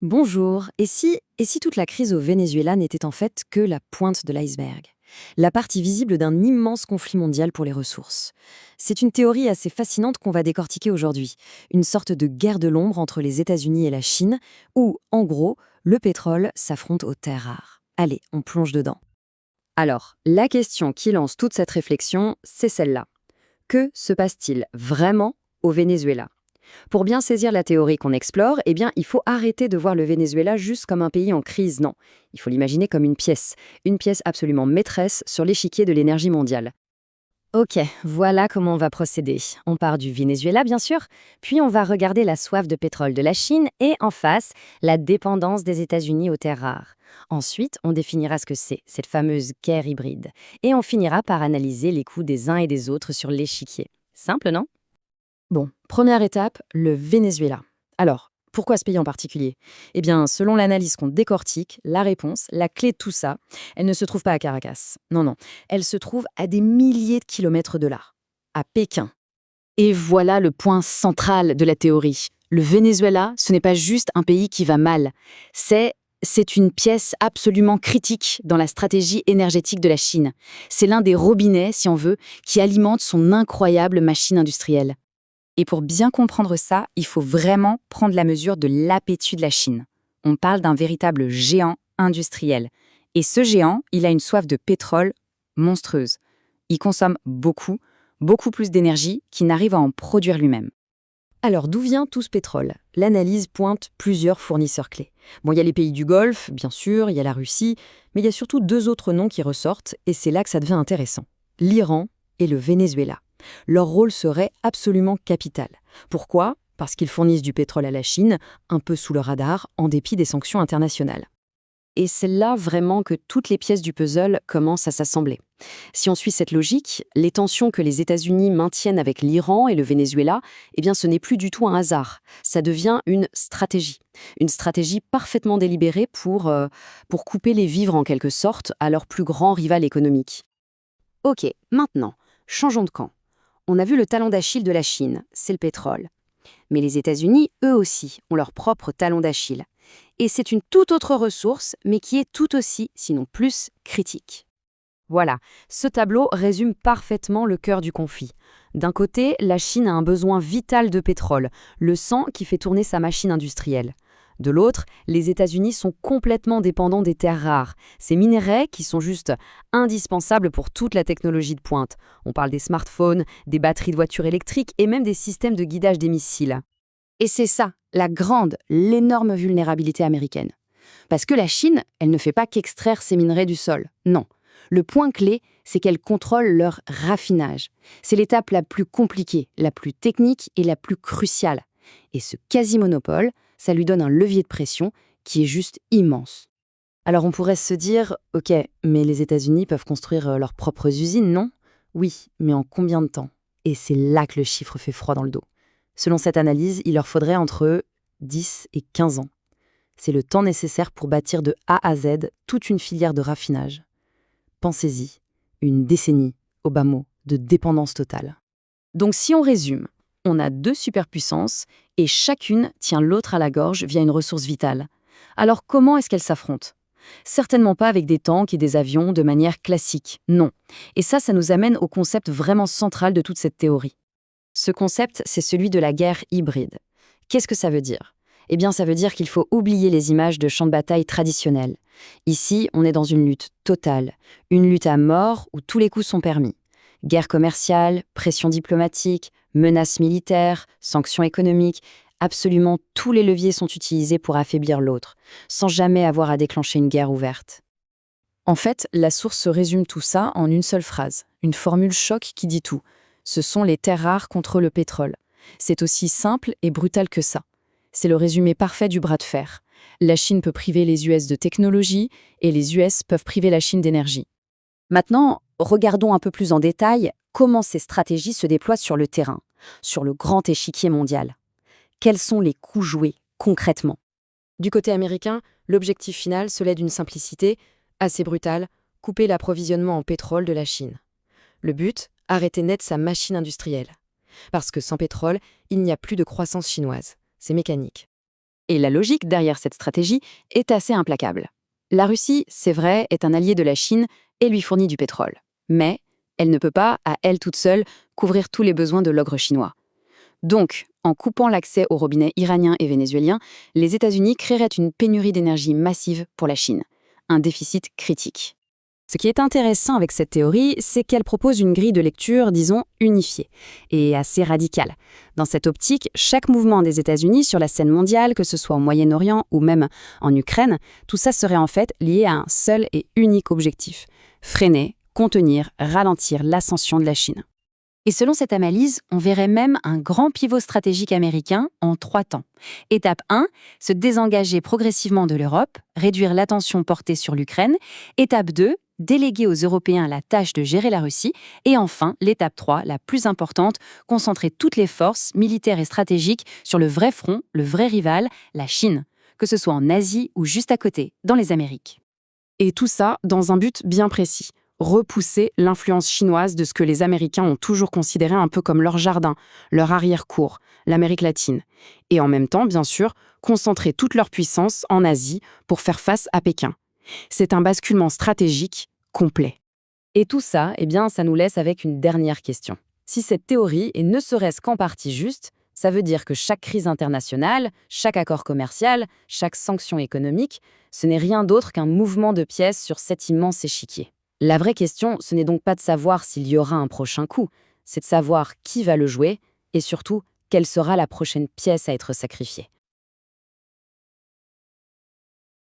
Bonjour. Et si toute la crise au Venezuela n'était en fait que la pointe de l'iceberg? La partie visible d'un immense conflit mondial pour les ressources. C'est une théorie assez fascinante qu'on va décortiquer aujourd'hui. Une sorte de guerre de l'ombre entre les États-Unis et la Chine, où, en gros, le pétrole s'affronte aux terres rares. Allez, on plonge dedans. Alors, la question qui lance toute cette réflexion, c'est celle-là. Que se passe-t-il vraiment au Venezuela? Pour bien saisir la théorie qu'on explore, eh bien, il faut arrêter de voir le Venezuela juste comme un pays en crise, non. Il faut l'imaginer comme une pièce absolument maîtresse sur l'échiquier de l'énergie mondiale. Ok, voilà comment on va procéder. On part du Venezuela, bien sûr, puis on va regarder la soif de pétrole de la Chine et, en face, la dépendance des États-Unis aux terres rares. Ensuite, on définira ce que c'est, cette fameuse guerre hybride. Et on finira par analyser les coûts des uns et des autres sur l'échiquier. Simple, non? Bon, première étape, le Venezuela. Alors, pourquoi ce pays en particulier? Eh bien, selon l'analyse qu'on décortique, la réponse, la clé de tout ça, elle ne se trouve pas à Caracas. Non, non, elle se trouve à des milliers de kilomètres de là, à Pékin. Et voilà le point central de la théorie. Le Venezuela, ce n'est pas juste un pays qui va mal. C'est une pièce absolument critique dans la stratégie énergétique de la Chine. C'est l'un des robinets, si on veut, qui alimente son incroyable machine industrielle. Et pour bien comprendre ça, il faut vraiment prendre la mesure de l'appétit de la Chine. On parle d'un véritable géant industriel. Et ce géant, il a une soif de pétrole monstrueuse. Il consomme beaucoup, beaucoup plus d'énergie qu'il n'arrive à en produire lui-même. Alors d'où vient tout ce pétrole? L'analyse pointe plusieurs fournisseurs clés. Bon, il y a les pays du Golfe, bien sûr, il y a la Russie, mais il y a surtout deux autres noms qui ressortent, et c'est là que ça devient intéressant. L'Iran et le Venezuela. Leur rôle serait absolument capital. Pourquoi? Parce qu'ils fournissent du pétrole à la Chine, un peu sous le radar, en dépit des sanctions internationales. Et c'est là vraiment que toutes les pièces du puzzle commencent à s'assembler. Si on suit cette logique, les tensions que les États-Unis maintiennent avec l'Iran et le Venezuela, eh bien ce n'est plus du tout un hasard. Ça devient une stratégie. Une stratégie parfaitement délibérée pour couper les vivres en quelque sorte à leur plus grand rival économique. Ok, maintenant, changeons de camp. On a vu le talon d'Achille de la Chine, c'est le pétrole. Mais les États-Unis, eux aussi, ont leur propre talon d'Achille. Et c'est une toute autre ressource, mais qui est tout aussi, sinon plus, critique. Voilà, ce tableau résume parfaitement le cœur du conflit. D'un côté, la Chine a un besoin vital de pétrole, le sang qui fait tourner sa machine industrielle. De l'autre, les États-Unis sont complètement dépendants des terres rares, ces minerais qui sont juste indispensables pour toute la technologie de pointe. On parle des smartphones, des batteries de voitures électriques et même des systèmes de guidage des missiles. Et c'est ça, l'énorme vulnérabilité américaine. Parce que la Chine, elle ne fait pas qu'extraire ces minerais du sol. Non. Le point clé, c'est qu'elle contrôle leur raffinage. C'est l'étape la plus compliquée, la plus technique et la plus cruciale. Et ce quasi-monopole, ça lui donne un levier de pression qui est juste immense. Alors on pourrait se dire, ok, mais les États-Unis peuvent construire leurs propres usines, non? Oui, mais en combien de temps? Et c'est là que le chiffre fait froid dans le dos. Selon cette analyse, il leur faudrait entre 10 et 15 ans. C'est le temps nécessaire pour bâtir de A à Z toute une filière de raffinage. Pensez-y, une décennie, au bas mot, de dépendance totale. Donc si on résume, on a deux superpuissances et chacune tient l'autre à la gorge via une ressource vitale. Alors comment est-ce qu'elles s'affrontent? Certainement pas avec des tanks et des avions de manière classique, non. Et ça nous amène au concept vraiment central de toute cette théorie. Ce concept, c'est celui de la guerre hybride. Qu'est-ce que ça veut dire? Eh bien, ça veut dire qu'il faut oublier les images de champs de bataille traditionnels. Ici, on est dans une lutte totale, une lutte à mort où tous les coups sont permis. Guerre commerciale, pression diplomatique, menaces militaires, sanctions économiques, absolument tous les leviers sont utilisés pour affaiblir l'autre, sans jamais avoir à déclencher une guerre ouverte. En fait, la source résume tout ça en une seule phrase, une formule choc qui dit tout. Ce sont les terres rares contre le pétrole. C'est aussi simple et brutal que ça. C'est le résumé parfait du bras de fer. La Chine peut priver les US de technologie et les US peuvent priver la Chine d'énergie. Maintenant, regardons un peu plus en détail comment ces stratégies se déploient sur le terrain, sur le grand échiquier mondial. Quels sont les coups joués, concrètement? Du côté américain, l'objectif final se lève d'une simplicité assez brutale, couper l'approvisionnement en pétrole de la Chine. Le but, arrêter net sa machine industrielle. Parce que sans pétrole, il n'y a plus de croissance chinoise. C'est mécanique. Et la logique derrière cette stratégie est assez implacable. La Russie, c'est vrai, est un allié de la Chine et lui fournit du pétrole. Mais elle ne peut pas, à elle toute seule, couvrir tous les besoins de l'ogre chinois. Donc, en coupant l'accès aux robinets iraniens et vénézuéliens, les États-Unis créeraient une pénurie d'énergie massive pour la Chine, un déficit critique. Ce qui est intéressant avec cette théorie, c'est qu'elle propose une grille de lecture, disons, unifiée et assez radicale. Dans cette optique, chaque mouvement des États-Unis sur la scène mondiale, que ce soit au Moyen-Orient ou même en Ukraine, tout ça serait en fait lié à un seul et unique objectif: freiner, contenir, ralentir l'ascension de la Chine. Et selon cette analyse, on verrait même un grand pivot stratégique américain en 3 temps. Étape 1, se désengager progressivement de l'Europe, réduire l'attention portée sur l'Ukraine. Étape 2, déléguer aux Européens la tâche de gérer la Russie. Et enfin, l'étape 3, la plus importante, concentrer toutes les forces militaires et stratégiques sur le vrai front, le vrai rival, la Chine, que ce soit en Asie ou juste à côté, dans les Amériques. Et tout ça dans un but bien précis: repousser l'influence chinoise de ce que les Américains ont toujours considéré un peu comme leur jardin, leur arrière-cour, l'Amérique latine. Et en même temps, bien sûr, concentrer toute leur puissance en Asie pour faire face à Pékin. C'est un basculement stratégique complet. Et tout ça, ça nous laisse avec une dernière question. Si cette théorie est ne serait-ce qu'en partie juste, ça veut dire que chaque crise internationale, chaque accord commercial, chaque sanction économique, ce n'est rien d'autre qu'un mouvement de pièces sur cet immense échiquier. La vraie question, ce n'est donc pas de savoir s'il y aura un prochain coup, c'est de savoir qui va le jouer et surtout, quelle sera la prochaine pièce à être sacrifiée.